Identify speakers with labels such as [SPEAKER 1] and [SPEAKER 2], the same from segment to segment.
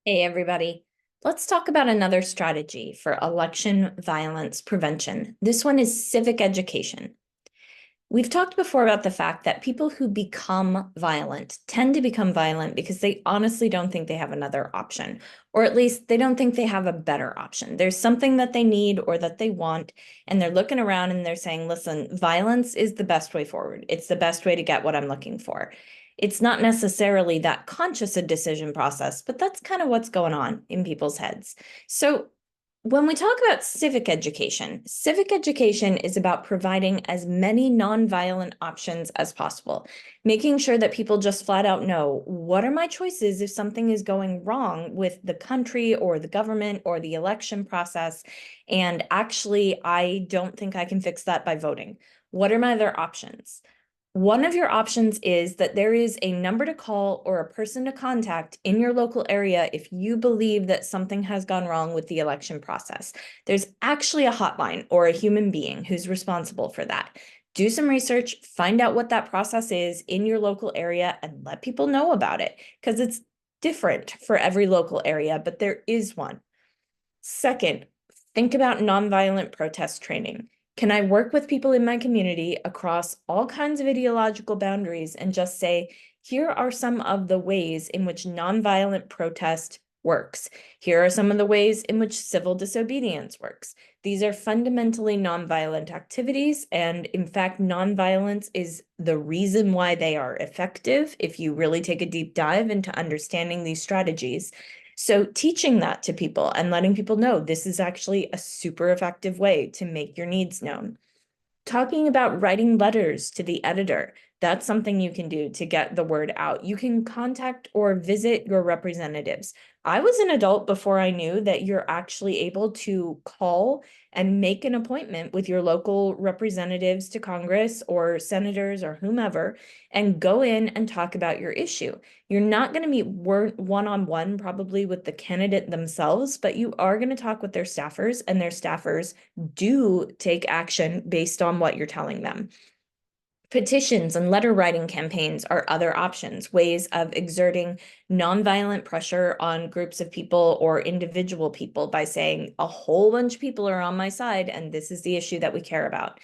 [SPEAKER 1] Hey, everybody. Let's talk about another strategy for election violence prevention. This one is civic education. We've talked before about the fact that people who become violent tend to become violent because they honestly don't think they have another option, or at least they don't think they have a better option. There's something that they need or that they want, and they're looking around and they're saying, listen, violence is the best way forward. It's the best way to get what I'm looking for. It's not necessarily that conscious a decision process, but that's kind of what's going on in people's heads. So when we talk about civic education is about providing as many nonviolent options as possible, making sure that people just flat out know what are my choices if something is going wrong with the country or the government or the election process. And actually, I don't think I can fix that by voting. What are my other options? One of your options is that there is a number to call or a person to contact in your local area if you believe that something has gone wrong with the election process. There's actually a hotline or a human being who's responsible for that. Do some research, find out what that process is in your local area, and let people know about it because it's different for every local area, but there is one. Second, think about nonviolent protest training. Can I work with people in my community across all kinds of ideological boundaries and just say, here are some of the ways in which nonviolent protest works. Here are some of the ways in which civil disobedience works. These are fundamentally nonviolent activities, and in fact, nonviolence is the reason why they are effective if you really take a deep dive into understanding these strategies. So teaching that to people and letting people know this is actually a super effective way to make your needs known. Talking about writing letters to the editor, that's something you can do to get the word out. You can contact or visit your representatives. I was an adult before I knew that you're actually able to call and make an appointment with your local representatives to Congress or senators or whomever and go in and talk about your issue. You're not going to meet one-on-one probably with the candidate themselves, but you are going to talk with their staffers, and their staffers do take action based on what you're telling them. Petitions and letter writing campaigns are other options, ways of exerting nonviolent pressure on groups of people or individual people by saying a whole bunch of people are on my side and this is the issue that we care about.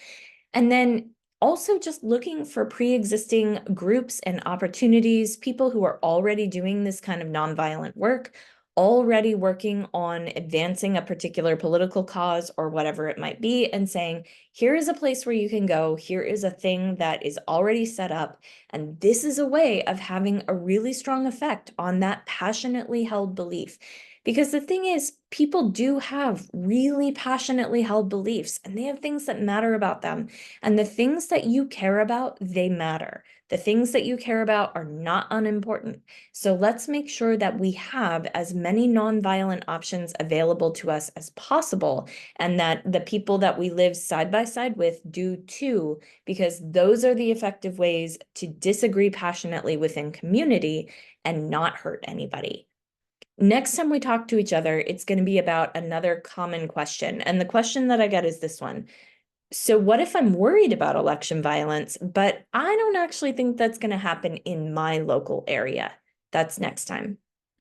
[SPEAKER 1] And then also just looking for pre-existing groups and opportunities, people who are already doing this kind of nonviolent work, already working on advancing a particular political cause or whatever it might be, and saying, here is a place where you can go, here is a thing that is already set up, and this is a way of having a really strong effect on that passionately held belief. Because the thing is, people do have really passionately held beliefs, and they have things that matter about them. And the things that you care about, they matter. The things that you care about are not unimportant. So let's make sure that we have as many nonviolent options available to us as possible, and that the people that we live side by side with do too, because those are the effective ways to disagree passionately within community and not hurt anybody. Next time we talk to each other, it's going to be about another common question. And the question that I get is this one. So what if I'm worried about election violence, but I don't actually think that's going to happen in my local area? That's next time.